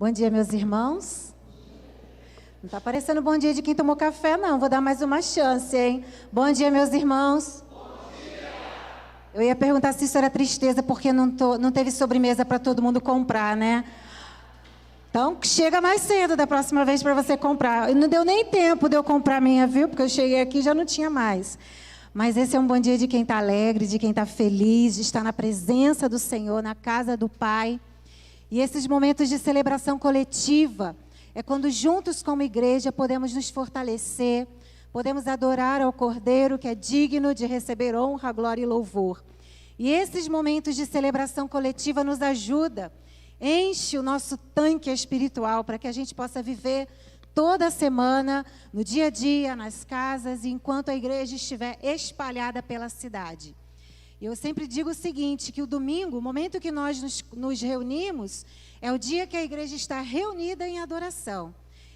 Bom dia, meus irmãos. Não está parecendo bom dia de quem tomou café, não. Vou dar mais uma chance, hein? Bom dia, meus irmãos. Bom dia. Eu ia perguntar se isso era tristeza, porque não teve sobremesa para todo mundo comprar, né? Então, chega mais cedo da próxima vez para você comprar. Não deu nem tempo de eu comprar a minha, viu? Porque eu cheguei aqui e já não tinha mais. Mas esse é um bom dia de quem está alegre, de quem está feliz, de estar na presença do Senhor, na casa do Pai. E esses momentos de celebração coletiva é quando juntos como igreja podemos nos fortalecer, podemos adorar ao Cordeiro que é digno de receber honra, glória e louvor. E esses momentos de celebração coletiva nos ajuda, enche o nosso tanque espiritual para que a gente possa viver toda a semana, no dia a dia, nas casas, enquanto a igreja estiver espalhada pela cidade. Eu sempre digo o seguinte, que o domingo, o momento que nós nos reunimos, é o dia que a igreja está reunida em adoração.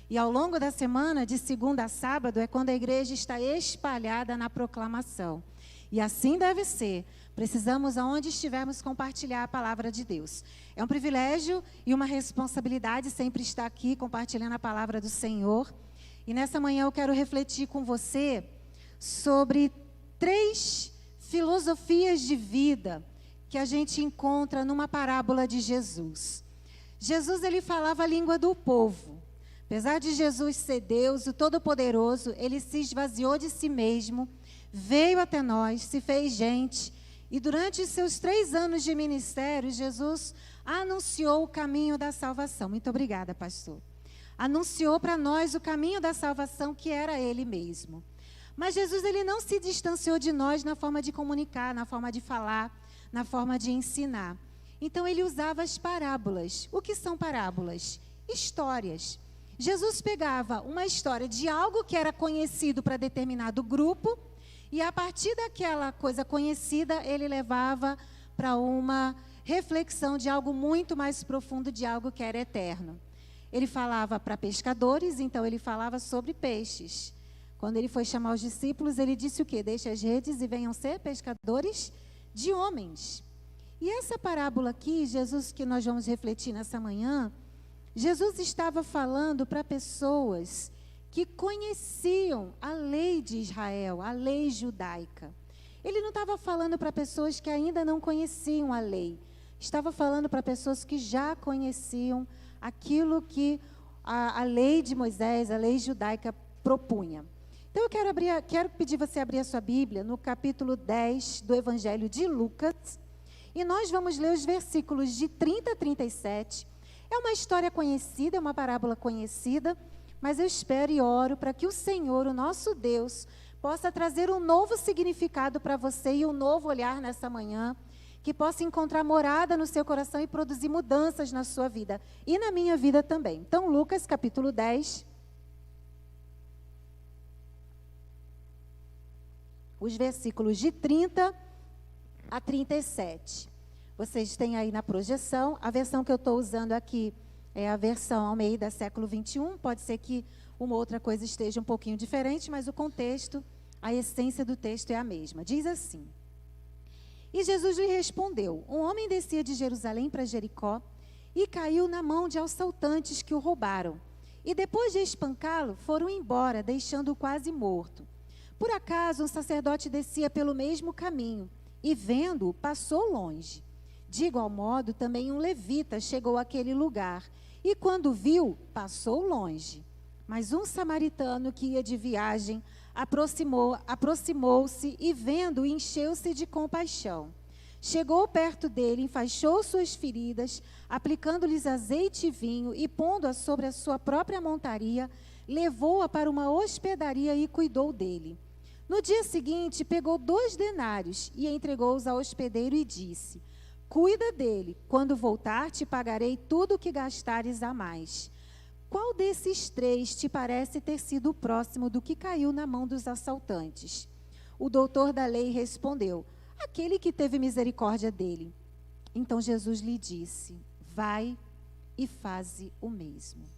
E ao longo da semana, de segunda a sábado, é quando a igreja está espalhada na proclamação. E assim deve ser. Precisamos, aonde estivermos, compartilhar a palavra de Deus. É um privilégio e uma responsabilidade sempre estar aqui compartilhando a palavra do Senhor. E nessa manhã eu quero refletir com você sobre 3 filosofias de vida que a gente encontra numa parábola de Jesus. Jesus, ele falava a língua do povo. Apesar de Jesus ser Deus, o Todo-Poderoso, ele se esvaziou de si mesmo, veio até nós, se fez gente. E durante os seus 3 anos de ministério, Jesus anunciou o caminho da salvação. Muito obrigada, pastor. Anunciou para nós o caminho da salvação, que era ele mesmo. Mas Jesus, ele não se distanciou de nós na forma de comunicar, na forma de falar, na forma de ensinar. Então, ele usava as parábolas. O que são parábolas? Histórias. Jesus pegava uma história de algo que era conhecido para determinado grupo, e a partir daquela coisa conhecida, ele levava para uma reflexão de algo muito mais profundo, de algo que era eterno. Ele falava para pescadores, então ele falava sobre peixes. Quando ele foi chamar os discípulos, ele disse o quê? Deixe as redes e venham ser pescadores de homens. E essa parábola aqui, Jesus, que nós vamos refletir nessa manhã, Jesus estava falando para pessoas que conheciam a lei de Israel, a lei judaica. Ele não estava falando para pessoas que ainda não conheciam a lei. Estava falando para pessoas que já conheciam aquilo que a lei de Moisés, a lei judaica propunha. Então eu quero pedir você abrir a sua Bíblia no capítulo 10 do Evangelho de Lucas. E nós vamos ler os versículos de 30 a 37. É uma história conhecida, é uma parábola conhecida, mas eu espero e oro para que o Senhor, o nosso Deus, possa trazer um novo significado para você e um novo olhar nessa manhã, que possa encontrar morada no seu coração e produzir mudanças na sua vida e na minha vida também. Então, Lucas, capítulo 10, os versículos de 30 a 37. Vocês têm aí na projeção, a versão que eu estou usando aqui é a versão Almeida, século 21. Pode ser que uma outra coisa esteja um pouquinho diferente, mas o contexto, a essência do texto é a mesma. Diz assim: E Jesus lhe respondeu: Um homem descia de Jerusalém para Jericó e caiu na mão de assaltantes que o roubaram. E depois de espancá-lo, foram embora, deixando-o quase morto. Por acaso, um sacerdote descia pelo mesmo caminho e, vendo-o, passou longe. De igual modo, também um levita chegou àquele lugar e, quando viu, passou longe. Mas um samaritano que ia de viagem aproximou-se e, vendo, encheu-se de compaixão. Chegou perto dele, enfaixou suas feridas, aplicando-lhes azeite e vinho e, pondo-a sobre a sua própria montaria, levou-a para uma hospedaria e cuidou dele. No dia seguinte, pegou 2 denários e entregou-os ao hospedeiro e disse: Cuida dele, quando voltar te pagarei tudo o que gastares a mais. Qual desses 3 te parece ter sido o próximo do que caiu na mão dos assaltantes? O doutor da lei respondeu: Aquele que teve misericórdia dele. Então Jesus lhe disse: Vai e faze o mesmo.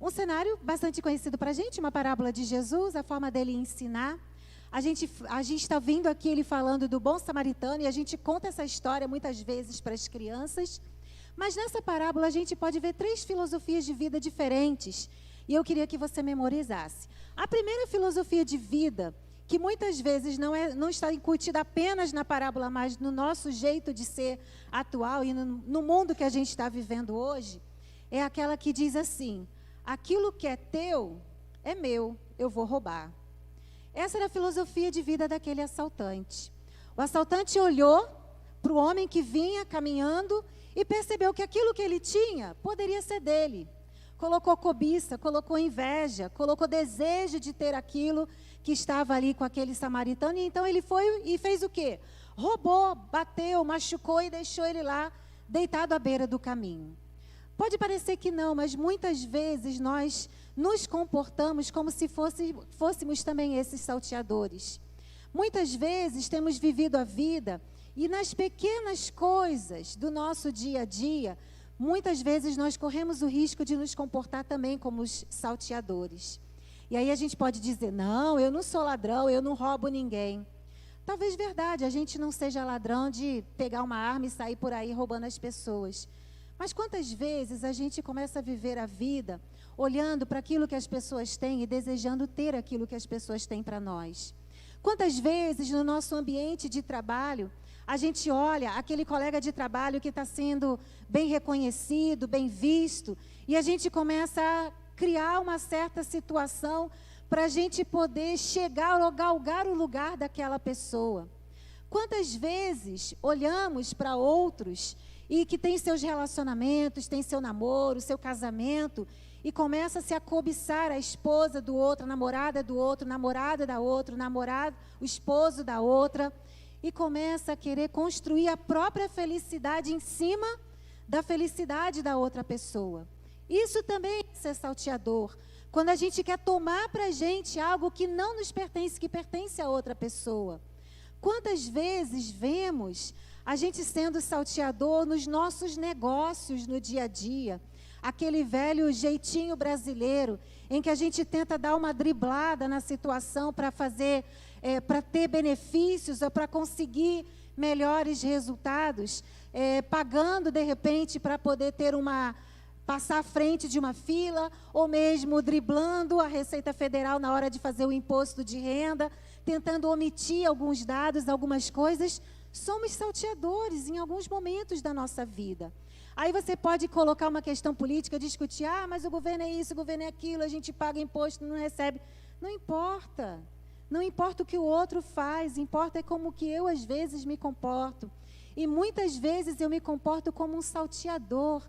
Um cenário bastante conhecido para a gente, uma parábola de Jesus, a forma dele ensinar. A gente está vendo aqui ele falando do bom samaritano e a gente conta essa história muitas vezes para as crianças. Mas nessa parábola a gente pode ver 3 filosofias de vida diferentes. E eu queria que você memorizasse. A primeira filosofia de vida, que muitas vezes não está incutida apenas na parábola, mas no nosso jeito de ser atual e no mundo que a gente está vivendo hoje, é aquela que diz assim: aquilo que é teu é meu, eu vou roubar. Essa era a filosofia de vida daquele assaltante. O assaltante olhou para o homem que vinha caminhando e percebeu que aquilo que ele tinha poderia ser dele. Colocou cobiça, colocou inveja, colocou desejo de ter aquilo que estava ali com aquele samaritano. E então ele foi e fez o quê? Roubou, bateu, machucou e deixou ele lá, deitado à beira do caminho. Pode parecer que não, mas muitas vezes nós nos comportamos como se fôssemos também esses salteadores. Muitas vezes temos vivido a vida e nas pequenas coisas do nosso dia a dia, muitas vezes nós corremos o risco de nos comportar também como os salteadores. E aí a gente pode dizer: não, eu não sou ladrão, eu não roubo ninguém. Talvez verdade, a gente não seja ladrão de pegar uma arma e sair por aí roubando as pessoas. Mas quantas vezes a gente começa a viver a vida olhando para aquilo que as pessoas têm e desejando ter aquilo que as pessoas têm para nós? Quantas vezes no nosso ambiente de trabalho a gente olha aquele colega de trabalho que está sendo bem reconhecido, bem visto, e a gente começa a criar uma certa situação para a gente poder chegar ou galgar o lugar daquela pessoa? Quantas vezes olhamos para outros e que tem seus relacionamentos, tem seu namoro, seu casamento, e começa-se a cobiçar a esposa do outro, a namorada do outro, namorada da outra, namorado, o esposo da outra, e começa a querer construir a própria felicidade em cima da felicidade da outra pessoa. Isso também é ser salteador. Quando a gente quer tomar para a gente algo que não nos pertence, que pertence a outra pessoa. Quantas vezes vemos a gente sendo salteador nos nossos negócios no dia a dia? Aquele velho jeitinho brasileiro, em que a gente tenta dar uma driblada na situação para para ter benefícios ou para conseguir melhores resultados, pagando de repente para poder passar à frente de uma fila, ou mesmo driblando a Receita Federal na hora de fazer o imposto de renda, tentando omitir alguns dados, algumas coisas. Somos salteadores em alguns momentos da nossa vida. Aí você pode colocar uma questão política, discutir: mas o governo é isso, o governo é aquilo, a gente paga imposto, não recebe. Não importa. Não importa o que o outro faz, importa como que eu às vezes me comporto. E muitas vezes eu me comporto como um salteador,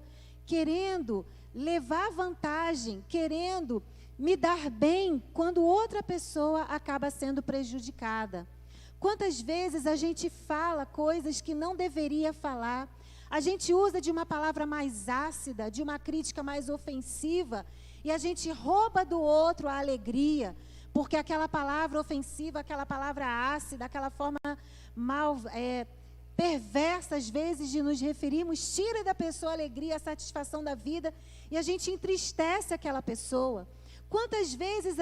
querendo levar vantagem, querendo me dar bem, quando outra pessoa acaba sendo prejudicada. Quantas vezes a gente fala coisas que não deveria falar, a gente usa de uma palavra mais ácida, de uma crítica mais ofensiva, e a gente rouba do outro a alegria, porque aquela palavra ofensiva, aquela palavra ácida, aquela forma perversa, às vezes, de nos referirmos, tira da pessoa a alegria, a satisfação da vida, e a gente entristece aquela pessoa. Quantas vezes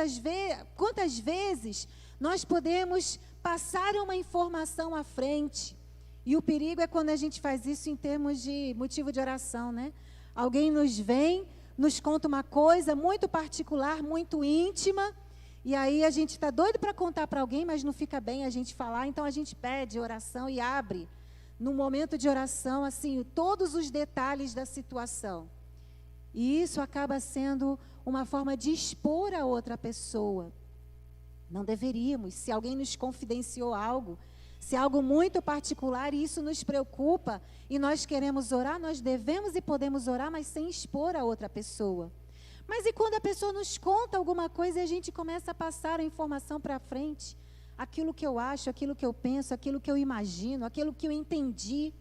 nós podemos passar uma informação à frente? E o perigo é quando a gente faz isso em termos de motivo de oração, né? Alguém nos vem, nos conta uma coisa muito particular, muito íntima, e aí a gente está doido para contar para alguém, mas não fica bem a gente falar, então a gente pede oração e abre, no momento de oração, assim, todos os detalhes da situação. E isso acaba sendo uma forma de expor a outra pessoa. Não deveríamos. Se alguém nos confidenciou algo, se algo muito particular, e isso nos preocupa, e nós queremos orar, nós devemos e podemos orar, mas sem expor a outra pessoa. Mas e quando a pessoa nos conta alguma coisa e a gente começa a passar a informação para frente? Aquilo que eu acho, aquilo que eu penso, aquilo que eu imagino, aquilo que eu entendi.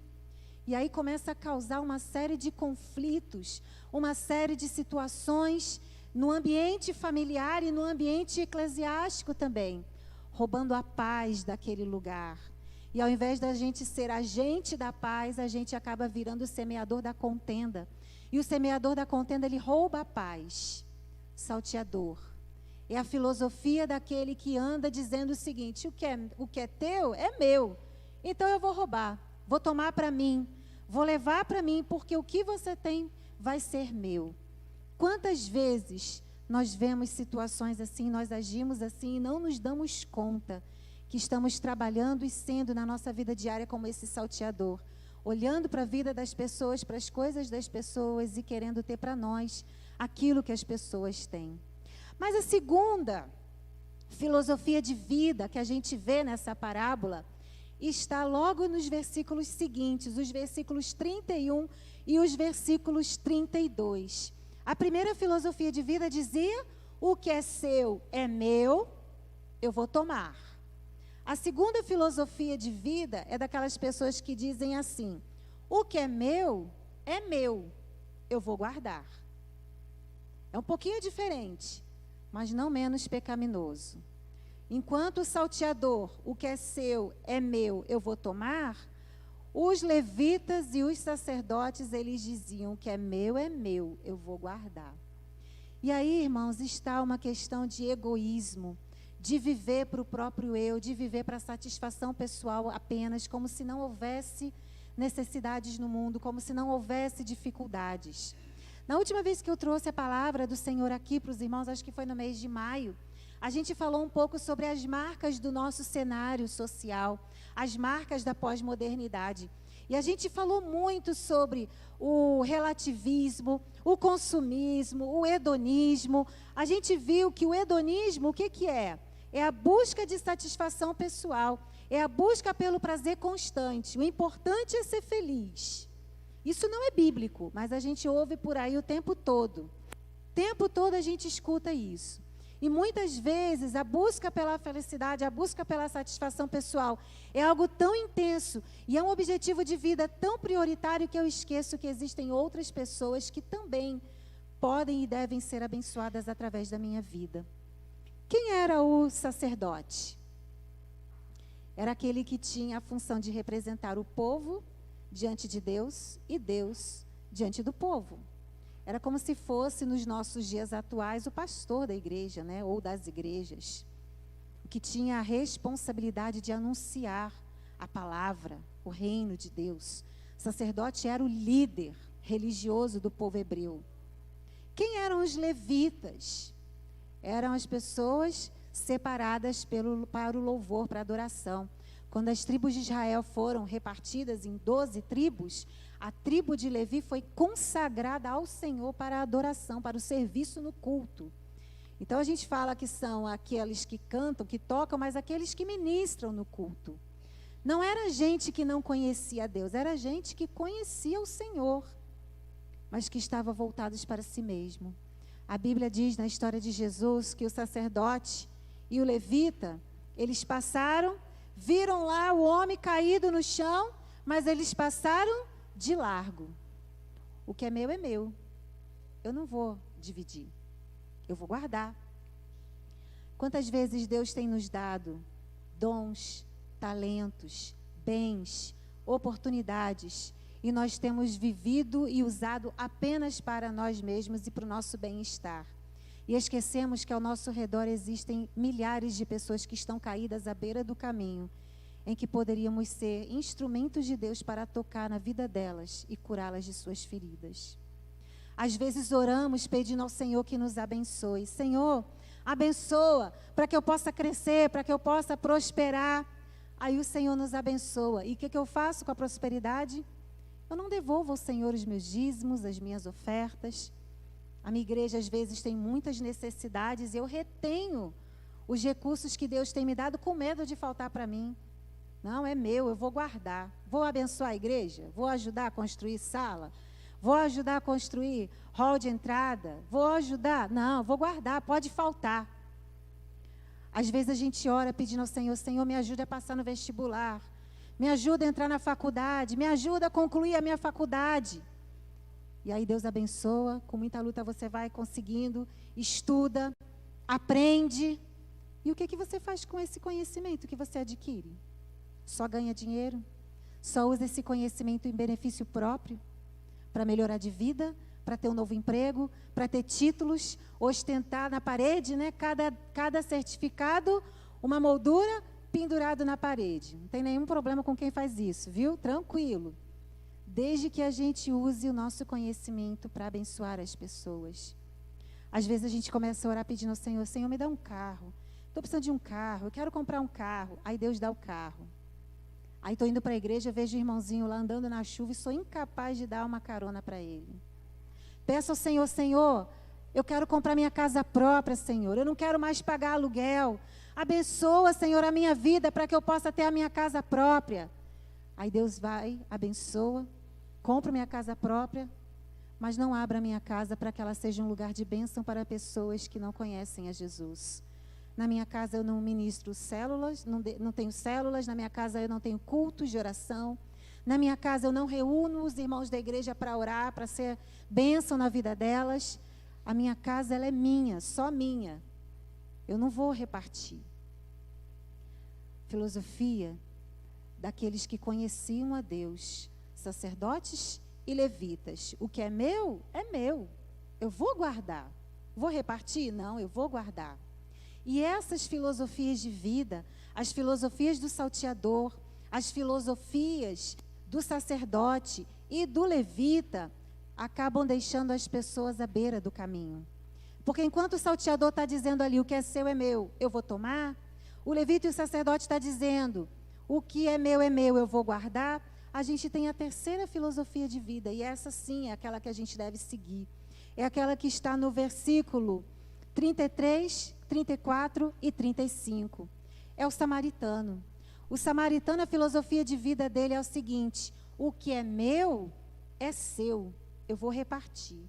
E aí começa a causar uma série de conflitos, uma série de situações no ambiente familiar e no ambiente eclesiástico também, roubando a paz daquele lugar. E ao invés da gente ser agente da paz, a gente acaba virando o semeador da contenda. E o semeador da contenda, ele rouba a paz. Salteador. É a filosofia daquele que anda dizendo o seguinte: o que é teu é meu, então eu vou roubar, vou tomar para mim, vou levar para mim, porque o que você tem vai ser meu. Quantas vezes nós vemos situações assim, nós agimos assim e não nos damos conta que estamos trabalhando e sendo na nossa vida diária como esse salteador, olhando para a vida das pessoas, para as coisas das pessoas e querendo ter para nós aquilo que as pessoas têm. Mas a segunda filosofia de vida que a gente vê nessa parábola está logo nos versículos seguintes, os versículos 31 e os versículos 32. A primeira filosofia de vida dizia: o que é seu é meu, eu vou tomar. A segunda filosofia de vida é daquelas pessoas que dizem assim: o que é meu, eu vou guardar. É um pouquinho diferente, mas não menos pecaminoso. Enquanto o salteador, o que é seu é meu, eu vou tomar, os levitas e os sacerdotes, eles diziam: o que é meu, eu vou guardar. E aí, irmãos, está uma questão de egoísmo, de viver para o próprio eu, de viver para a satisfação pessoal apenas, como se não houvesse necessidades no mundo, como se não houvesse dificuldades. Na última vez que eu trouxe a palavra do Senhor aqui para os irmãos, acho que foi no mês de maio, a gente falou um pouco sobre as marcas do nosso cenário social, as marcas da pós-modernidade. E a gente falou muito sobre o relativismo, o consumismo, o hedonismo. A gente viu que o hedonismo, o que é? É a busca de satisfação pessoal, é a busca pelo prazer constante. O importante é ser feliz. Isso não é bíblico, mas a gente ouve por aí o tempo todo. O tempo todo a gente escuta isso. E muitas vezes a busca pela felicidade, a busca pela satisfação pessoal é algo tão intenso e é um objetivo de vida tão prioritário que eu esqueço que existem outras pessoas que também podem e devem ser abençoadas através da minha vida. Quem era o sacerdote? Era aquele que tinha a função de representar o povo diante de Deus e Deus diante do povo. Era como se fosse, nos nossos dias atuais, o pastor da igreja, né, ou das igrejas, o que tinha a responsabilidade de anunciar a palavra, o reino de Deus. O sacerdote era o líder religioso do povo hebreu. Quem eram os levitas? Eram as pessoas separadas para o louvor, para a adoração. Quando as tribos de Israel foram repartidas em 12 tribos, a tribo de Levi foi consagrada ao Senhor para a adoração, para o serviço no culto. Então a gente fala que são aqueles que cantam, que tocam, mas aqueles que ministram no culto. Não era gente que não conhecia a Deus, era gente que conhecia o Senhor, mas que estava voltados para si mesmo. A Bíblia diz na história de Jesus que o sacerdote e o levita, eles passaram, viram lá o homem caído no chão, mas eles passaram de largo. O que é meu. Eu não vou dividir. Eu vou guardar. Quantas vezes Deus tem nos dado dons, talentos, bens, oportunidades, e nós temos vivido e usado apenas para nós mesmos e para o nosso bem-estar. E esquecemos que ao nosso redor existem milhares de pessoas que estão caídas à beira do caminho, em que poderíamos ser instrumentos de Deus para tocar na vida delas e curá-las de suas feridas. Às vezes oramos pedindo ao Senhor que nos abençoe. Senhor, abençoa para que eu possa crescer, para que eu possa prosperar. Aí o Senhor nos abençoa. E o que eu faço com a prosperidade? Eu não devolvo ao Senhor os meus dízimos, as minhas ofertas. A minha igreja às vezes tem muitas necessidades e eu retenho os recursos que Deus tem me dado com medo de faltar para mim. Não, é meu, eu vou guardar. Vou abençoar a igreja? Vou ajudar a construir sala? Vou ajudar a construir hall de entrada? Vou ajudar? Não, vou guardar, pode faltar. Às vezes a gente ora pedindo ao Senhor: Senhor, me ajude a passar no vestibular. Me ajuda a entrar na faculdade. Me ajuda a concluir a minha faculdade. E aí Deus abençoa, com muita luta você vai conseguindo, estuda, aprende. E o que você faz com esse conhecimento que você adquire? Só ganha dinheiro? Só usa esse conhecimento em benefício próprio? Para melhorar de vida? Para ter um novo emprego? Para ter títulos? Ostentar na parede, né? Cada certificado, uma moldura pendurado na parede. Não tem nenhum problema com quem faz isso, viu? Tranquilo. desde que a gente use o nosso conhecimento para abençoar as pessoas. Às vezes a gente começa a orar pedindo ao Senhor, Senhor, me dá um carro. Estou precisando de um carro, eu quero comprar um carro. Aí Deus dá o carro. Aí estou indo para a igreja, vejo o irmãozinho lá andando na chuva e sou incapaz de dar uma carona para ele. Peço ao Senhor, Senhor, eu quero comprar minha casa própria, Senhor. Eu não quero mais pagar aluguel. Abençoa, Senhor, a minha vida para que eu possa ter a minha casa própria. Aí Deus vai, abençoa, compra minha casa própria, mas não abra a minha casa para que ela seja um lugar de bênção para pessoas que não conhecem a Jesus. Na minha casa eu não ministro células, não tenho células, na minha casa eu não tenho cultos de oração. Na minha casa eu não reúno os irmãos da igreja para orar, para ser bênção na vida delas. A minha casa, ela é minha, só minha. Eu não vou repartir. Filosofia daqueles que conheciam a Deus, sacerdotes e levitas. O que é meu, eu vou guardar. Vou repartir? Não, eu vou guardar. E essas filosofias de vida, as filosofias do salteador, as filosofias do sacerdote e do levita, acabam deixando as pessoas à beira do caminho. Porque enquanto o salteador está dizendo ali, o que é seu é meu, eu vou tomar, o levita e o sacerdote está dizendo, o que é meu, eu vou guardar, a gente tem a terceira filosofia de vida, e essa sim é aquela que a gente deve seguir. É aquela que está no versículo 33, 34 e 35. É o samaritano. O samaritano, a filosofia de vida dele é o seguinte, o que é meu é seu, eu vou repartir.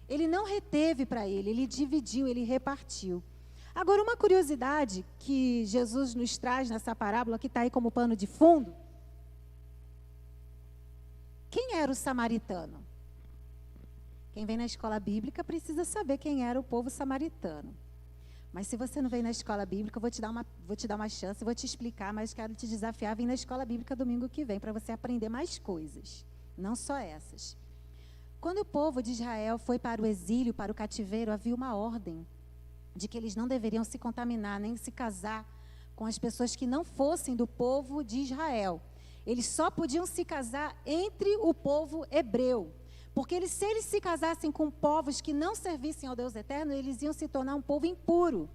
Ele não reteve para ele, ele dividiu, ele repartiu. Agora, uma curiosidade que Jesus nos traz nessa parábola, que está aí como pano de fundo. Quem era o samaritano? Quem vem na escola bíblica precisa saber quem era o povo samaritano. Mas se você não vem na escola bíblica, eu vou te dar uma chance, vou te explicar, mas quero te desafiar a vir na escola bíblica domingo que vem, para você aprender mais coisas, não só essas. Quando o povo de Israel foi para o exílio, para o cativeiro, havia uma ordem de que eles não deveriam se contaminar, nem se casar com as pessoas que não fossem do povo de Israel. Eles só podiam se casar entre o povo hebreu. Porque se eles se casassem com povos que não servissem ao Deus eterno, eles iam se tornar um povo impuro.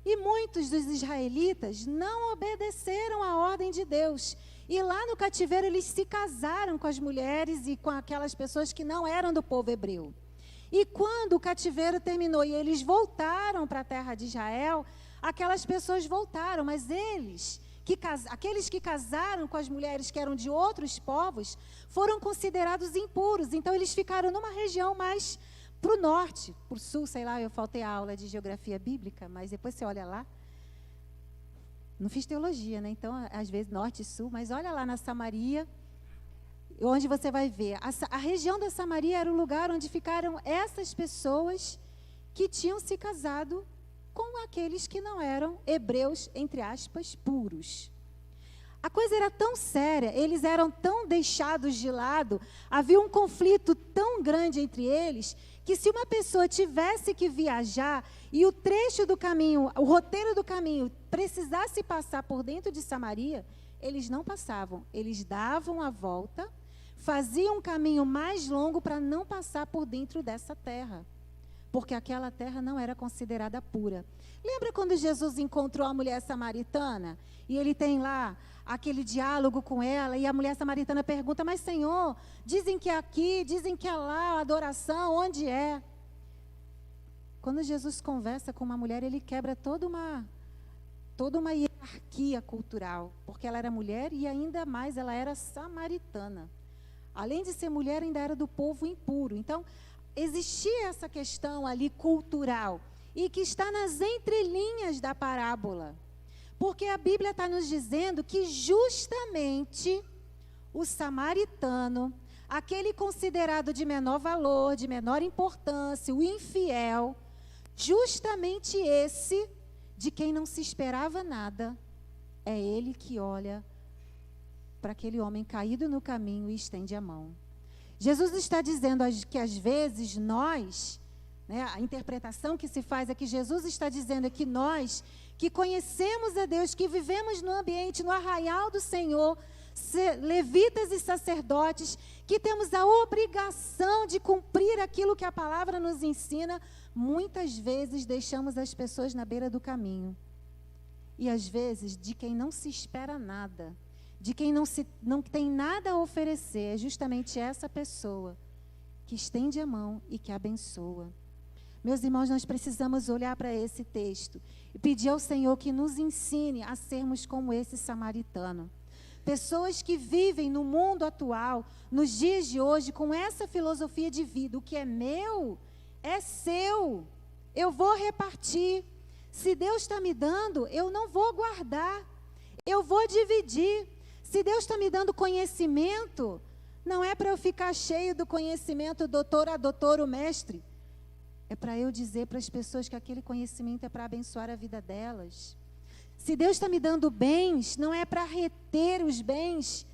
E muitos dos israelitas não obedeceram à ordem de Deus. E lá no cativeiro eles se casaram com as mulheres e com aquelas pessoas que não eram do povo hebreu. E quando o cativeiro terminou e eles voltaram para a terra de Israel, aquelas pessoas voltaram, mas aqueles que casaram com as mulheres que eram de outros povos, foram considerados impuros. Então eles ficaram numa região mais para o norte, para o sul, sei lá, eu faltei a aula de geografia bíblica, mas depois você olha lá. Não fiz teologia, né? Então, às vezes, norte e sul, mas olha lá na Samaria, onde você vai ver. A região da Samaria era o lugar onde ficaram essas pessoas que tinham se casado com aqueles que não eram hebreus, entre aspas, puros. A coisa era tão séria, eles eram tão deixados de lado, havia um conflito tão grande entre eles, que se uma pessoa tivesse que viajar e o trecho do caminho, o roteiro do caminho, precisasse passar por dentro de Samaria, eles não passavam, eles davam a volta, faziam um caminho mais longo para não passar por dentro dessa terra, porque aquela terra não era considerada pura. Lembra quando Jesus encontrou a mulher samaritana? E ele tem lá aquele diálogo com ela, e a mulher samaritana pergunta, mas Senhor, dizem que é aqui, dizem que é lá, a adoração, onde é? Quando Jesus conversa com uma mulher, ele quebra toda uma hierarquia cultural, porque ela era mulher e ainda mais ela era samaritana. Além de ser mulher, ainda era do povo impuro. Então, existia essa questão ali cultural, e que está nas entrelinhas da parábola. Porque a Bíblia está nos dizendo que justamente o samaritano, aquele considerado de menor valor, de menor importância, o infiel, justamente esse, de quem não se esperava nada, é ele que olha para aquele homem caído no caminho e estende a mão. Jesus está dizendo que às vezes nós, a interpretação que se faz é que Jesus está dizendo que nós, que conhecemos a Deus, que vivemos no ambiente, no arraial do Senhor, levitas e sacerdotes, que temos a obrigação de cumprir aquilo que a palavra nos ensina, muitas vezes deixamos as pessoas na beira do caminho. E às vezes, de quem não se espera nada, de quem não tem nada a oferecer, é justamente essa pessoa que estende a mão e que abençoa. Meus irmãos, nós precisamos olhar para esse texto e pedir ao Senhor que nos ensine a sermos como esse samaritano. Pessoas que vivem no mundo atual, nos dias de hoje, com essa filosofia de vida: o que é meu é seu, eu vou repartir. Se Deus está me dando, eu não vou guardar, eu vou dividir. Se Deus está me dando conhecimento, não é para eu ficar cheio do conhecimento, doutor, o mestre. É para eu dizer para as pessoas que aquele conhecimento é para abençoar a vida delas. Se Deus está me dando bens, não é para reter os bens,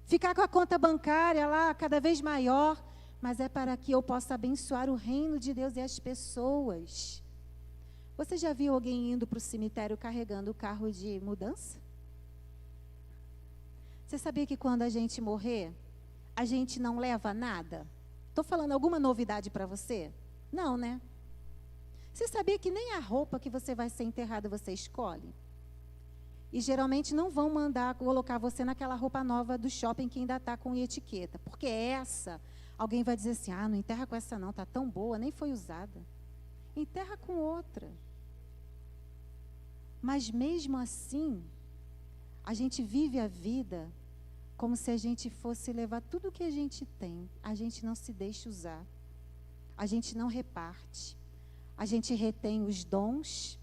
ficar com a conta bancária lá cada vez maior, mas é para que eu possa abençoar o reino de Deus e as pessoas. Você já viu alguém indo para o cemitério carregando o carro de mudança? Você sabia que quando a gente morrer, a gente não leva nada? Estou falando alguma novidade para você? Não, né? Você sabia que nem a roupa que você vai ser enterrado você escolhe? E geralmente não vão mandar colocar você naquela roupa nova do shopping que ainda está com etiqueta. Porque essa, alguém vai dizer assim: ah, não enterra com essa não, está tão boa, nem foi usada. Enterra com outra. Mas mesmo assim, a gente vive a vida como se a gente fosse levar tudo o que a gente tem. A gente não se deixa usar. A gente não reparte. A gente retém os dons,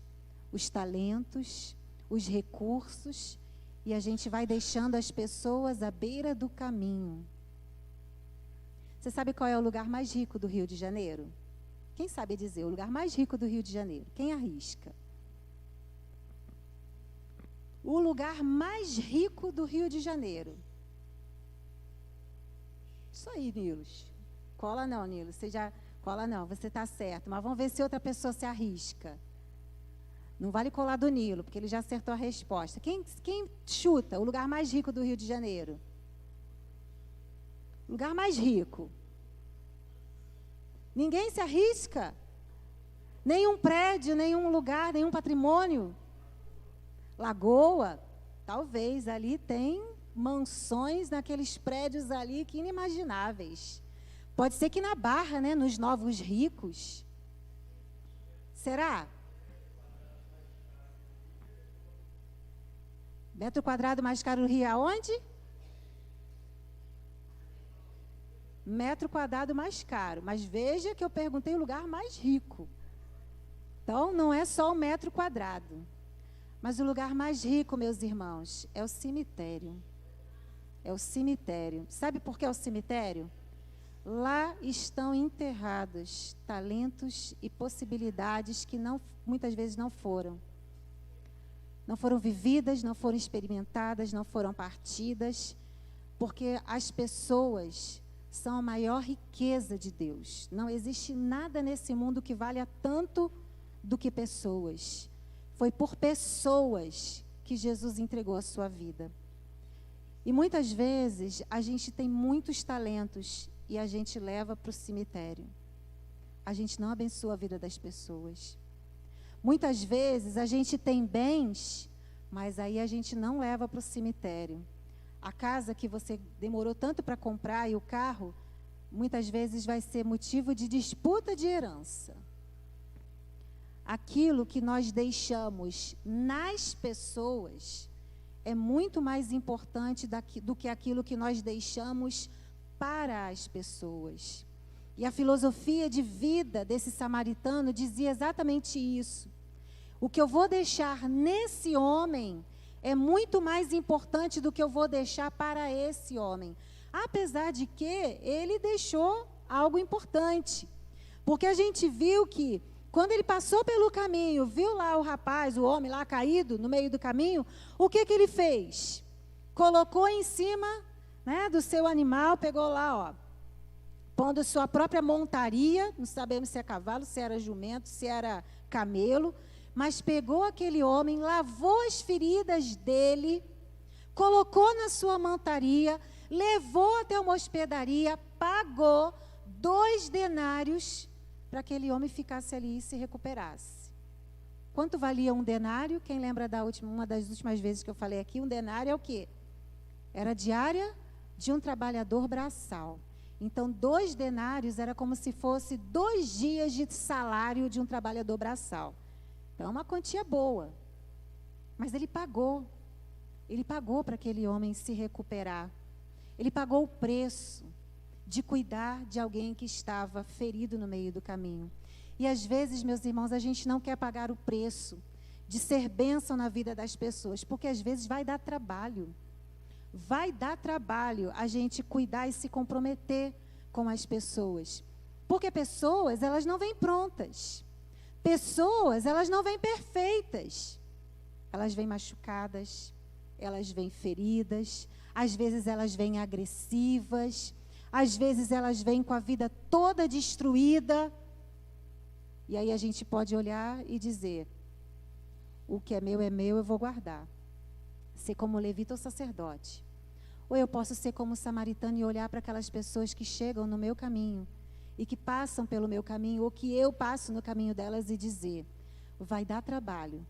os talentos, os recursos, e a gente vai deixando as pessoas à beira do caminho. Você sabe qual é o lugar mais rico do Rio de Janeiro? Quem sabe dizer o lugar mais rico do Rio de Janeiro? Quem arrisca? O lugar mais rico do Rio de Janeiro. Isso aí, Nilos. Cola não, Nilos. Você já... Cola não, você está certo. Mas vamos ver se outra pessoa se arrisca. Não vale colar do Nilo, porque ele já acertou a resposta. Quem chuta o lugar mais rico do Rio de Janeiro? Lugar mais rico. Ninguém se arrisca? Nenhum prédio, nenhum lugar, nenhum patrimônio? Lagoa? Talvez. Ali tem mansões naqueles prédios ali que inimagináveis. Pode ser que na Barra, né, nos Novos Ricos. Será? Metro quadrado mais caro do Rio aonde? Metro quadrado mais caro. Mas veja que eu perguntei o lugar mais rico. Então, não é só o metro quadrado. Mas o lugar mais rico, meus irmãos, é o cemitério. É o cemitério. Sabe por que é o cemitério? Lá estão enterrados talentos e possibilidades que muitas vezes não foram. Não foram vividas, não foram experimentadas, não foram partidas, porque as pessoas são a maior riqueza de Deus. Não existe nada nesse mundo que valha tanto do que pessoas. Foi por pessoas que Jesus entregou a sua vida. E muitas vezes a gente tem muitos talentos e a gente leva para o cemitério. A gente não abençoa a vida das pessoas. Muitas vezes a gente tem bens, mas aí a gente não leva para o cemitério. A casa que você demorou tanto para comprar e o carro, muitas vezes vai ser motivo de disputa de herança. Aquilo que nós deixamos nas pessoas é muito mais importante do que aquilo que nós deixamos para as pessoas. E a filosofia de vida desse samaritano dizia exatamente isso. O que eu vou deixar nesse homem é muito mais importante do que eu vou deixar para esse homem. Apesar de que ele deixou algo importante. Porque a gente viu que, quando ele passou pelo caminho, viu lá o rapaz, o homem lá caído no meio do caminho, o que ele fez? Colocou em cima, né, do seu animal, pegou lá, ó, pondo sua própria montaria, não sabemos se é cavalo, se era jumento, se era camelo, mas pegou aquele homem, lavou as feridas dele, colocou na sua montaria, levou até uma hospedaria, pagou 2 denários para que aquele homem ficasse ali e se recuperasse. Quanto valia um denário? Quem lembra uma das últimas vezes que eu falei aqui? Um denário é o quê? Era a diária de um trabalhador braçal. Então, 2 denários era como se fosse 2 dias de salário de um trabalhador braçal. Então, é uma quantia boa. Mas ele pagou. Ele pagou para aquele homem se recuperar. Ele pagou o preço de cuidar de alguém que estava ferido no meio do caminho. E às vezes, meus irmãos, a gente não quer pagar o preço de ser bênção na vida das pessoas, porque às vezes vai dar trabalho. Vai dar trabalho a gente cuidar e se comprometer com as pessoas. Porque pessoas, elas não vêm prontas. Pessoas, elas não vêm perfeitas. Elas vêm machucadas, elas vêm feridas, às vezes elas vêm agressivas, às vezes elas vêm com a vida toda destruída. E aí a gente pode olhar e dizer, o que é meu, eu vou guardar. Ser como levita ou sacerdote. Ou eu posso ser como samaritano e olhar para aquelas pessoas que chegam no meu caminho e que passam pelo meu caminho, ou que eu passo no caminho delas e dizer, vai dar trabalho,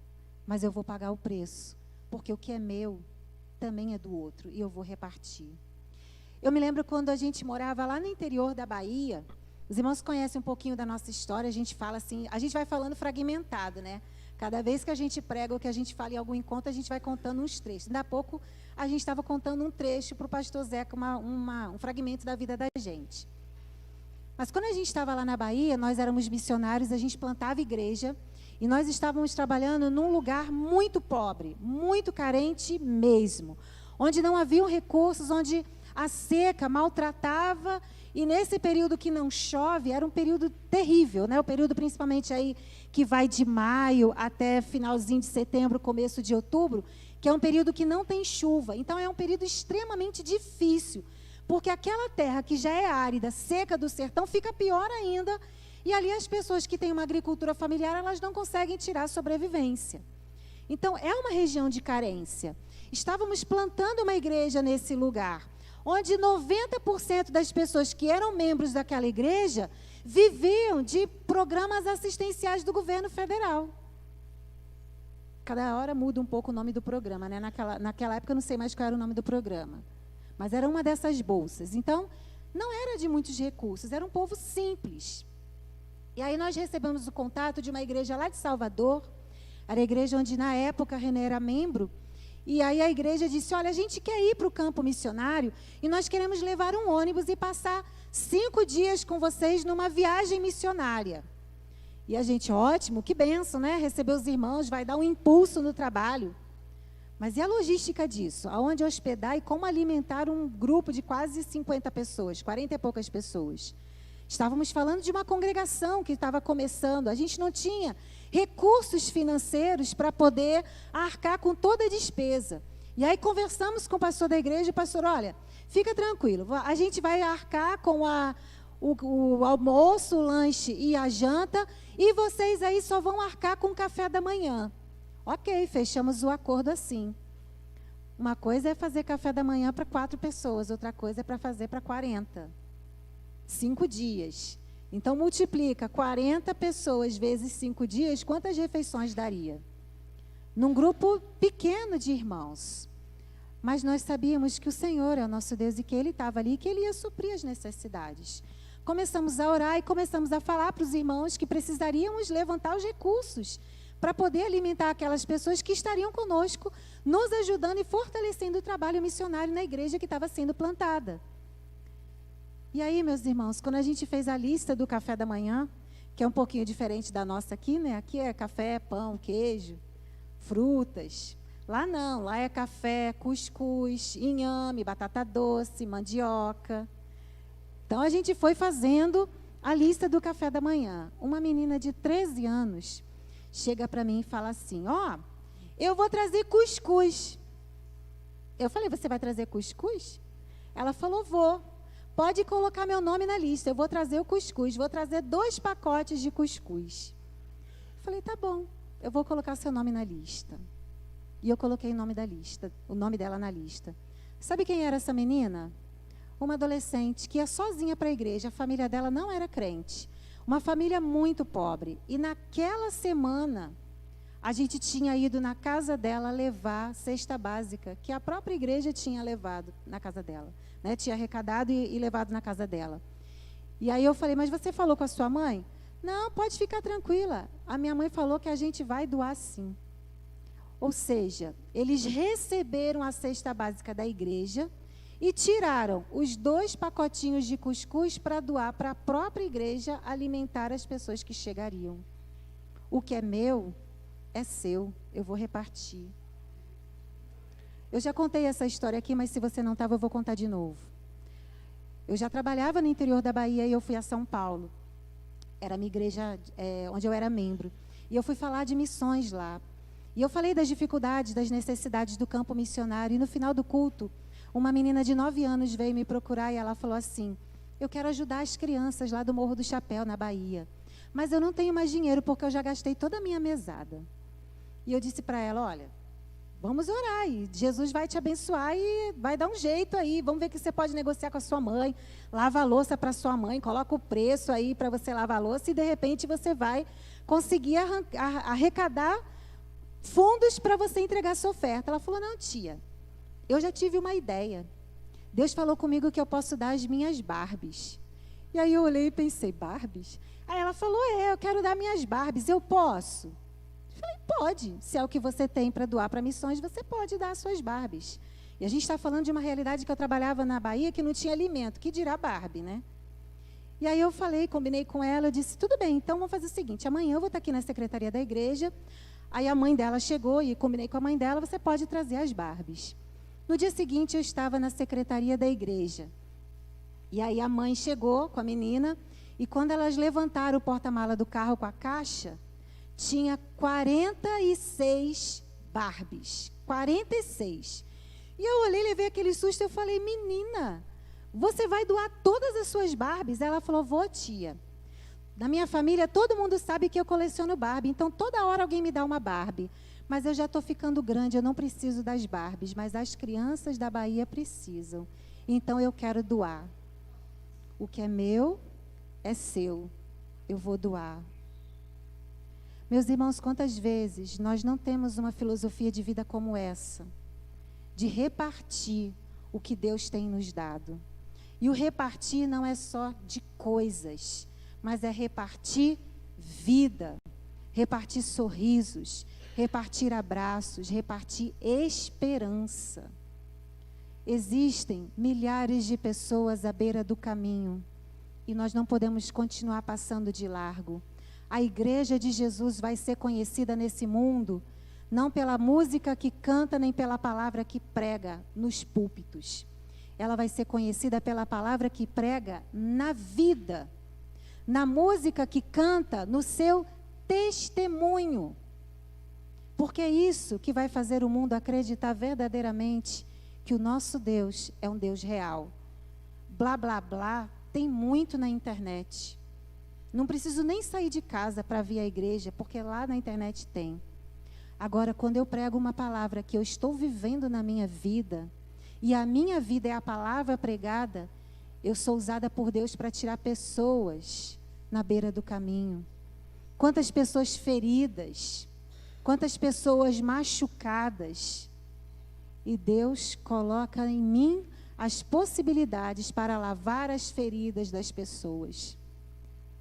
mas eu vou pagar o preço, porque o que é meu também é do outro e eu vou repartir. Eu me lembro quando a gente morava lá no interior da Bahia. Os irmãos conhecem um pouquinho da nossa história, a gente fala assim, a gente vai falando fragmentado, né? Cada vez que a gente prega ou que a gente fala em algum encontro, a gente vai contando uns trechos. Ainda há pouco, a gente estava contando um trecho para o pastor Zeca, um fragmento da vida da gente. Mas quando a gente estava lá na Bahia, nós éramos missionários, a gente plantava igreja, e nós estávamos trabalhando num lugar muito pobre, muito carente mesmo, onde não haviam recursos, onde a seca maltratava, e nesse período que não chove, era um período terrível, né? O período principalmente aí que vai de maio até finalzinho de setembro, começo de outubro, que é um período que não tem chuva. Então é um período extremamente difícil, porque aquela terra que já é árida, seca do sertão, fica pior ainda, e ali as pessoas que têm uma agricultura familiar, elas não conseguem tirar a sobrevivência. Então é uma região de carência. Estávamos plantando uma igreja nesse lugar, onde 90% das pessoas que eram membros daquela igreja viviam de programas assistenciais do governo federal. Cada hora muda um pouco o nome do programa, né? Naquela época eu não sei mais qual era o nome do programa, mas era uma dessas bolsas. Então, não era de muitos recursos, era um povo simples. E aí nós recebemos o contato de uma igreja lá de Salvador, era a igreja onde na época René era membro. E aí a igreja disse, olha, a gente quer ir para o campo missionário e nós queremos levar um ônibus e passar 5 dias com vocês numa viagem missionária. E a gente, ótimo, que bênção, né? Receber os irmãos, vai dar um impulso no trabalho. Mas e a logística disso? Aonde hospedar e como alimentar um grupo de quase 50 pessoas, 40 e poucas pessoas? Estávamos falando de uma congregação que estava começando, a gente não tinha recursos financeiros para poder arcar com toda a despesa. E aí conversamos com o pastor da igreja, e o pastor, olha, fica tranquilo, a gente vai arcar com o almoço, o lanche e a janta, e vocês aí só vão arcar com o café da manhã. Ok, fechamos o acordo assim. Uma coisa é fazer café da manhã para 4 pessoas, outra coisa é para fazer para 40. 5 dias. Então, multiplica 40 pessoas vezes 5 dias, quantas refeições daria? Num grupo pequeno de irmãos. Mas nós sabíamos que o Senhor é o nosso Deus e que Ele estava ali e que Ele ia suprir as necessidades. Começamos a orar e começamos a falar para os irmãos que precisaríamos levantar os recursos para poder alimentar aquelas pessoas que estariam conosco, nos ajudando e fortalecendo o trabalho missionário na igreja que estava sendo plantada. E aí, meus irmãos, quando a gente fez a lista do café da manhã, que é um pouquinho diferente da nossa aqui, né? Aqui é café, pão, queijo, frutas. Lá não, lá é café, cuscuz, inhame, batata doce, mandioca. Então, a gente foi fazendo a lista do café da manhã. Uma menina de 13 anos chega para mim e fala assim, eu vou trazer cuscuz. Eu falei, você vai trazer cuscuz? Ela falou, vou. Pode colocar meu nome na lista, eu vou trazer o cuscuz, vou trazer 2 pacotes de cuscuz. Eu falei, tá bom, eu vou colocar seu nome na lista. E eu coloquei o nome dela na lista. Sabe quem era essa menina? Uma adolescente que ia sozinha para a igreja. A família dela não era crente. Uma família muito pobre. E naquela semana, a gente tinha ido na casa dela levar cesta básica, que a própria igreja tinha levado na casa dela. Né? Tinha arrecadado e levado na casa dela. E aí eu falei, mas você falou com a sua mãe? Não, pode ficar tranquila. A minha mãe falou que a gente vai doar sim. Ou seja, eles receberam a cesta básica da igreja e tiraram os 2 pacotinhos de cuscuz para doar para a própria igreja alimentar as pessoas que chegariam. O que é meu é seu, eu vou repartir. Eu já contei essa história aqui, mas se você não estava, eu vou contar de novo. Eu já trabalhava no interior da Bahia e eu fui a São Paulo. Era a minha igreja onde eu era membro. E eu fui falar de missões lá. E eu falei das dificuldades, das necessidades do campo missionário. E no final do culto, uma menina de 9 anos veio me procurar e ela falou assim, eu quero ajudar as crianças lá do Morro do Chapéu, na Bahia. Mas eu não tenho mais dinheiro porque eu já gastei toda a minha mesada. E eu disse para ela, olha, vamos orar e Jesus vai te abençoar e vai dar um jeito aí. Vamos ver o que você pode negociar com a sua mãe. Lava a louça para sua mãe, coloca o preço aí para você lavar a louça e de repente você vai conseguir arrecadar fundos para você entregar a sua oferta. Ela falou, não, tia, eu já tive uma ideia. Deus falou comigo que eu posso dar as minhas Barbies. E aí eu olhei e pensei, Barbies? Aí ela falou, eu quero dar minhas Barbies, eu posso? Eu falei, pode. Se é o que você tem para doar para missões, você pode dar as suas Barbies. E a gente está falando de uma realidade que eu trabalhava na Bahia que não tinha alimento, que dirá Barbie, né? E aí eu falei, combinei com ela, eu disse, tudo bem, então vamos fazer o seguinte, amanhã eu vou estar aqui na secretaria da igreja. Aí a mãe dela chegou e combinei com a mãe dela, você pode trazer as Barbies. No dia seguinte eu estava na secretaria da igreja. E aí a mãe chegou com a menina e quando elas levantaram o porta-mala do carro com a caixa, tinha 46 Barbies. 46. E eu olhei, levei aquele susto e eu falei, menina, você vai doar todas as suas Barbies? Ela falou, vou, tia. Na minha família, todo mundo sabe que eu coleciono Barbie, então toda hora alguém me dá uma Barbie. Mas eu já estou ficando grande, eu não preciso das Barbies, mas as crianças da Bahia precisam. Então eu quero doar. O que é meu é seu. Eu vou doar. Meus irmãos, quantas vezes nós não temos uma filosofia de vida como essa? De repartir o que Deus tem nos dado. E o repartir não é só de coisas, mas é repartir vida, repartir sorrisos, repartir abraços, repartir esperança. Existem milhares de pessoas à beira do caminho e nós não podemos continuar passando de largo. A igreja de Jesus vai ser conhecida nesse mundo não pela música que canta, nem pela palavra que prega nos púlpitos. Ela vai ser conhecida pela palavra que prega na vida, na música que canta, no seu testemunho. Porque é isso que vai fazer o mundo acreditar verdadeiramente que o nosso Deus é um Deus real. Blá, blá, blá, tem muito na internet. Não preciso nem sair de casa para vir à igreja, porque lá na internet tem. Agora, quando eu prego uma palavra que eu estou vivendo na minha vida, e a minha vida é a palavra pregada, eu sou usada por Deus para tirar pessoas na beira do caminho. Quantas pessoas feridas, quantas pessoas machucadas. E Deus coloca em mim as possibilidades para lavar as feridas das pessoas.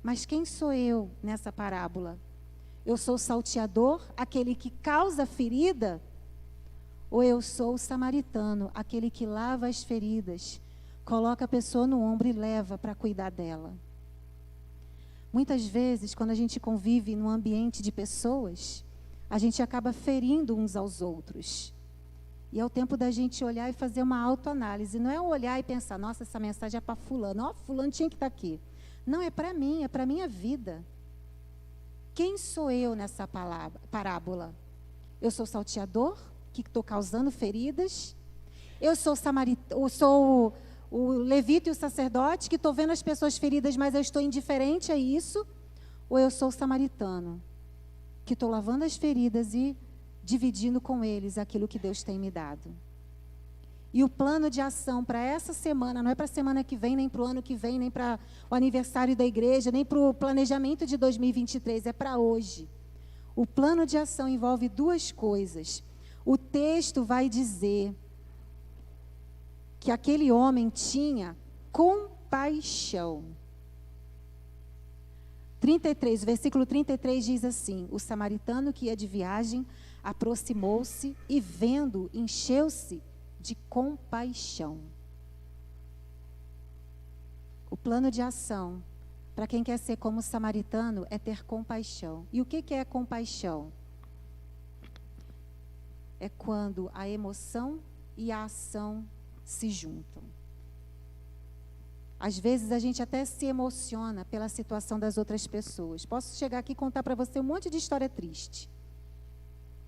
Mas quem sou eu nessa parábola? Eu sou o salteador, aquele que causa ferida? Ou eu sou o samaritano, aquele que lava as feridas, coloca a pessoa no ombro e leva para cuidar dela? Muitas vezes, quando a gente convive num ambiente de pessoas, a gente acaba ferindo uns aos outros. E é o tempo da gente olhar e fazer uma autoanálise. Não é olhar e pensar, nossa, essa mensagem é para fulano. Ó, fulano tinha que estar aqui. Não, é para mim, é para a minha vida. Quem sou eu nessa parábola? Eu sou salteador, que estou causando feridas? Eu sou o levita e o sacerdote, que estou vendo as pessoas feridas, mas eu estou indiferente a isso? Ou eu sou o samaritano, que estou lavando as feridas e dividindo com eles aquilo que Deus tem me dado. E o plano de ação para essa semana, não é para a semana que vem, nem para o ano que vem, nem para o aniversário da igreja, nem para o planejamento de 2023, é para hoje. O plano de ação envolve duas coisas. O texto vai dizer que aquele homem tinha compaixão. 33, o versículo 33 diz assim: o samaritano que ia de viagem aproximou-se e vendo, encheu-se de compaixão. O plano de ação para quem quer ser como o samaritano é ter compaixão. E o que é compaixão? É quando a emoção e a ação se juntam. Às vezes a gente até se emociona pela situação das outras pessoas. Posso chegar aqui e contar para você um monte de história triste.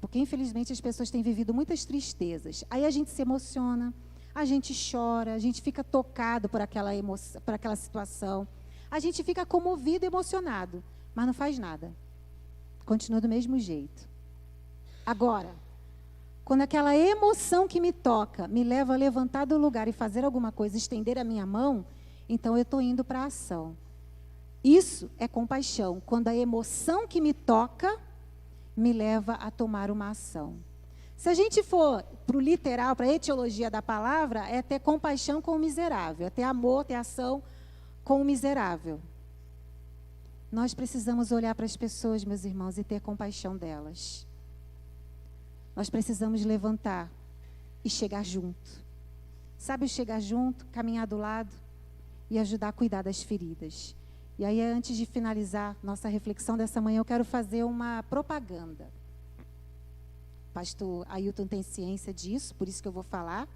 Porque infelizmente as pessoas têm vivido muitas tristezas. Aí a gente se emociona, a gente chora, a gente fica tocado por aquela emoção, por aquela situação. A gente fica comovido, emocionado, mas não faz nada. Continua do mesmo jeito. Agora, quando aquela emoção que me toca me leva a levantar do lugar e fazer alguma coisa, estender a minha mão, então eu estou indo para a ação. Isso é compaixão. Quando a emoção que me toca me leva a tomar uma ação. Se a gente for para o literal, para a etiologia da palavra, é ter compaixão com o miserável, é ter amor, ter ação com o miserável. Nós precisamos olhar para as pessoas, meus irmãos, e ter compaixão delas. Nós precisamos levantar e chegar junto. Sabe o chegar junto, caminhar do lado e ajudar a cuidar das feridas. E aí, antes de finalizar nossa reflexão dessa manhã, eu quero fazer uma propaganda. O pastor Ailton tem ciência disso, por isso que eu vou falar.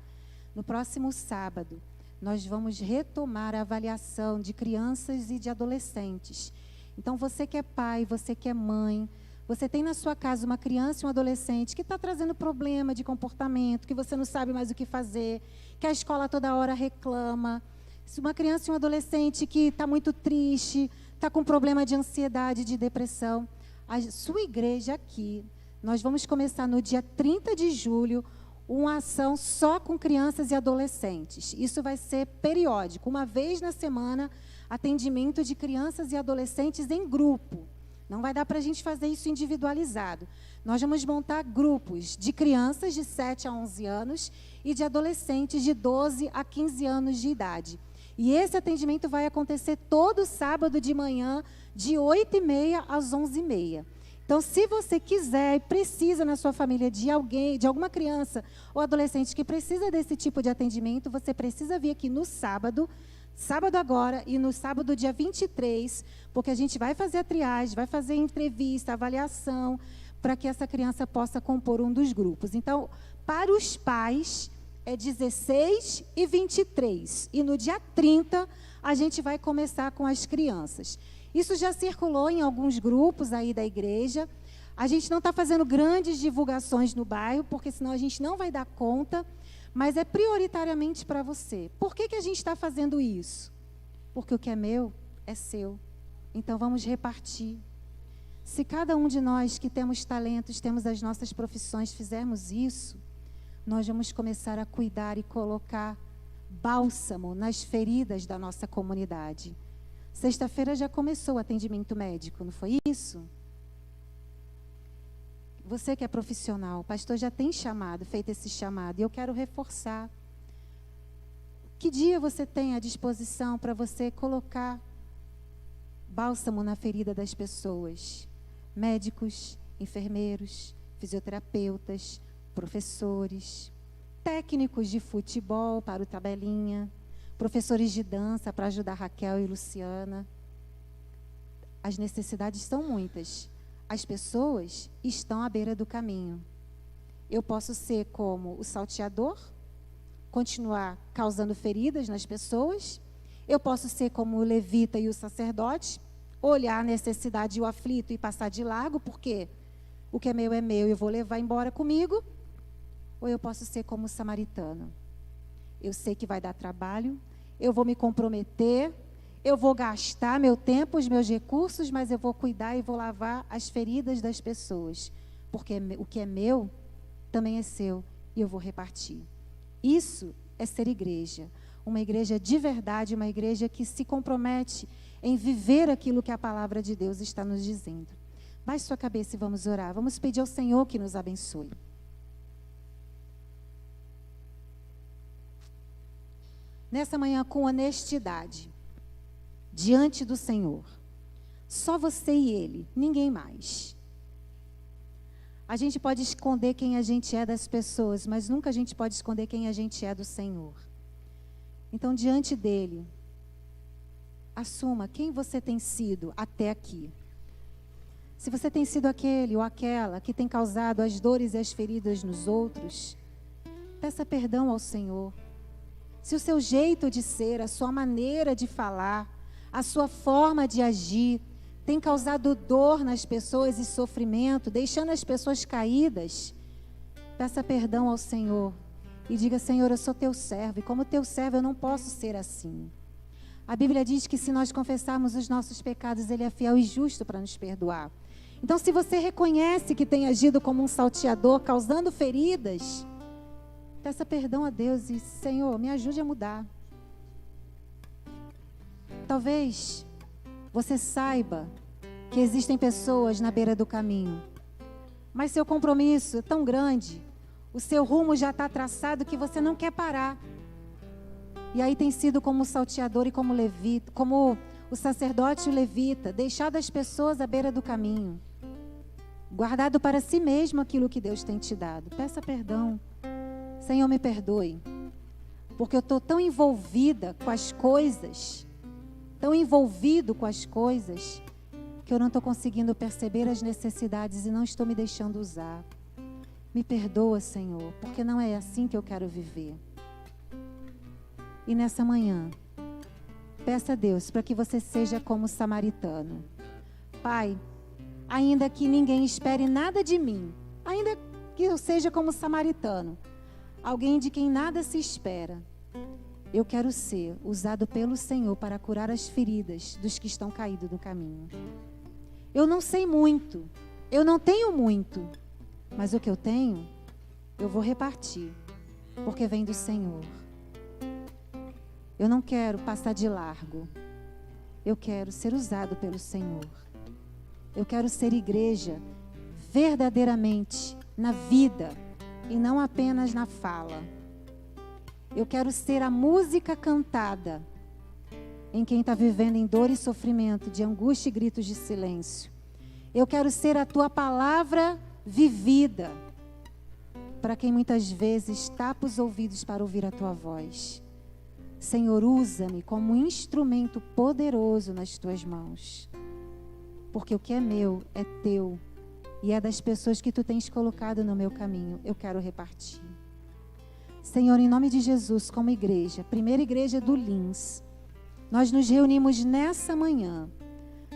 No próximo sábado, nós vamos retomar a avaliação de crianças e de adolescentes. Então, você que é pai, você que é mãe, você tem na sua casa uma criança e um adolescente que está trazendo problema de comportamento, que você não sabe mais o que fazer, que a escola toda hora reclama. Se uma criança e um adolescente que está muito triste, está com problema de ansiedade, de depressão, a sua igreja aqui, nós vamos começar no dia 30 de julho, uma ação só com crianças e adolescentes. Isso vai ser periódico, uma vez na semana, atendimento de crianças e adolescentes em grupo. Não vai dar para a gente fazer isso individualizado. Nós vamos montar grupos de crianças de 7 a 11 anos e de adolescentes de 12 a 15 anos de idade. E esse atendimento vai acontecer todo sábado de manhã, de 8h30 às 11h30. Então, se você quiser e precisa na sua família de alguém, de alguma criança ou adolescente que precisa desse tipo de atendimento, você precisa vir aqui no sábado agora e no sábado dia 23, porque a gente vai fazer a triagem, vai fazer entrevista, avaliação, para que essa criança possa compor um dos grupos. Então, para os pais, é 16 e 23. E no dia 30, a gente vai começar com as crianças. Isso já circulou em alguns grupos aí da igreja. A gente não está fazendo grandes divulgações no bairro, porque senão a gente não vai dar conta, mas é prioritariamente para você. Por que a gente está fazendo isso? Porque o que é meu é seu. Então vamos repartir. Se cada um de nós que temos talentos, temos as nossas profissões, fizermos isso, nós vamos começar a cuidar e colocar bálsamo nas feridas da nossa comunidade. Sexta-feira já começou o atendimento médico, não foi isso? Você que é profissional, o pastor já tem feito esse chamado, e eu quero reforçar. Que dia você tem à disposição para você colocar bálsamo na ferida das pessoas? Médicos, enfermeiros, fisioterapeutas, professores, técnicos de futebol para o tabelinha, professores de dança para ajudar Raquel e Luciana. As necessidades são muitas. As pessoas estão à beira do caminho. Eu posso ser como o salteador, continuar causando feridas nas pessoas. Eu posso ser como o levita e o sacerdote, olhar a necessidade e o aflito e passar de largo, porque o que é meu e eu vou levar embora comigo. Ou eu posso ser como o samaritano. Eu sei que vai dar trabalho, eu vou me comprometer, eu vou gastar meu tempo, os meus recursos, mas eu vou cuidar e vou lavar as feridas das pessoas, porque o que é meu também é seu e eu vou repartir. Isso é ser igreja. Uma igreja de verdade, uma igreja que se compromete em viver aquilo que a palavra de Deus está nos dizendo. Baixe sua cabeça e vamos orar. Vamos pedir ao Senhor que nos abençoe. Nessa manhã, com honestidade, diante do Senhor. Só você e Ele, ninguém mais. A gente pode esconder quem a gente é das pessoas, mas nunca a gente pode esconder quem a gente é do Senhor. Então, diante dEle, assuma quem você tem sido até aqui. Se você tem sido aquele ou aquela que tem causado as dores e as feridas nos outros, peça perdão ao Senhor. Se o seu jeito de ser, a sua maneira de falar, a sua forma de agir tem causado dor nas pessoas e sofrimento, deixando as pessoas caídas, peça perdão ao Senhor e diga: Senhor, eu sou teu servo e como teu servo eu não posso ser assim. A Bíblia diz que se nós confessarmos os nossos pecados, Ele é fiel e justo para nos perdoar. Então, se você reconhece que tem agido como um salteador, causando feridas, peça perdão a Deus e: Senhor, me ajude a mudar. Talvez você saiba que existem pessoas na beira do caminho, mas seu compromisso é tão grande, o seu rumo já está traçado que você não quer parar. E aí tem sido como o salteador e como levita, como o sacerdote e o levita, deixado as pessoas à beira do caminho, guardado para si mesmo aquilo que Deus tem te dado. Peça perdão. Senhor, me perdoe, porque eu estou tão envolvida com as coisas, tão envolvido com as coisas, que eu não estou conseguindo perceber as necessidades e não estou me deixando usar. Me perdoa, Senhor, porque não é assim que eu quero viver. E nessa manhã, peça a Deus para que você seja como o samaritano. Pai, ainda que ninguém espere nada de mim, ainda que eu seja como o samaritano, alguém de quem nada se espera, eu quero ser usado pelo Senhor para curar as feridas dos que estão caídos no caminho. Eu não sei muito, eu não tenho muito, mas o que eu tenho, eu vou repartir, porque vem do Senhor. Eu não quero passar de largo, eu quero ser usado pelo Senhor. Eu quero ser igreja verdadeiramente na vida e não apenas na fala. Eu quero ser a música cantada em quem está vivendo em dor e sofrimento, de angústia e gritos de silêncio. Eu quero ser a tua palavra vivida para quem muitas vezes tapa os ouvidos para ouvir a tua voz. Senhor, usa-me como um instrumento poderoso nas tuas mãos, porque o que é meu é teu e é das pessoas que tu tens colocado no meu caminho. Eu quero repartir. Senhor, em nome de Jesus, como igreja, primeira igreja do Lins, nós nos reunimos nessa manhã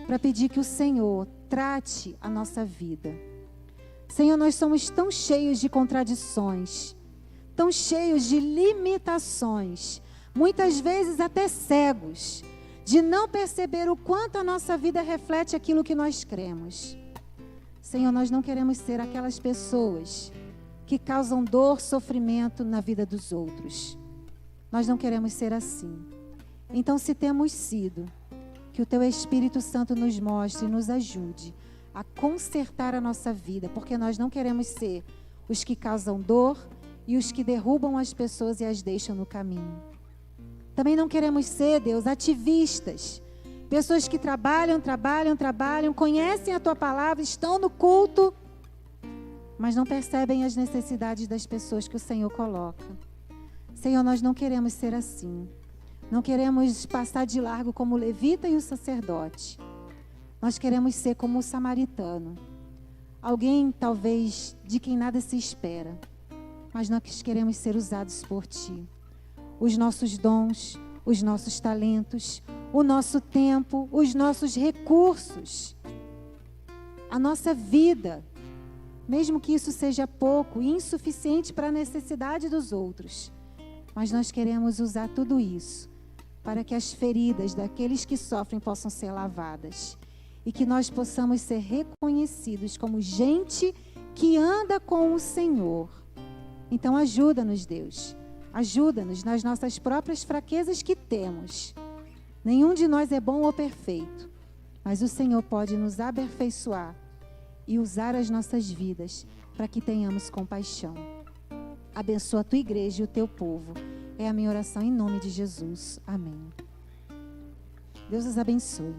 para pedir que o Senhor trate a nossa vida. Senhor, nós somos tão cheios de contradições, tão cheios de limitações, muitas vezes até cegos, de não perceber o quanto a nossa vida reflete aquilo que nós cremos. Senhor, nós não queremos ser aquelas pessoas que causam dor, sofrimento na vida dos outros. Nós não queremos ser assim. Então, se temos sido, que o Teu Espírito Santo nos mostre e nos ajude a consertar a nossa vida, porque nós não queremos ser os que causam dor e os que derrubam as pessoas e as deixam no caminho. Também não queremos ser, Deus, ativistas, pessoas que trabalham, conhecem a Tua palavra, estão no culto, mas não percebem as necessidades das pessoas que o Senhor coloca. Senhor, nós não queremos ser assim. Não queremos passar de largo como o levita e o sacerdote. Nós queremos ser como o samaritano. Alguém, talvez, de quem nada se espera. Mas nós queremos ser usados por Ti. Os nossos dons, os nossos talentos, o nosso tempo, os nossos recursos, a nossa vida, mesmo que isso seja pouco e insuficiente para a necessidade dos outros, mas nós queremos usar tudo isso para que as feridas daqueles que sofrem possam ser lavadas e que nós possamos ser reconhecidos como gente que anda com o Senhor. Então ajuda-nos, Deus. Ajuda-nos nas nossas próprias fraquezas que temos. Nenhum de nós é bom ou perfeito, mas o Senhor pode nos aperfeiçoar e usar as nossas vidas para que tenhamos compaixão. Abençoa a tua igreja e o teu povo. É a minha oração em nome de Jesus. Amém. Deus os abençoe.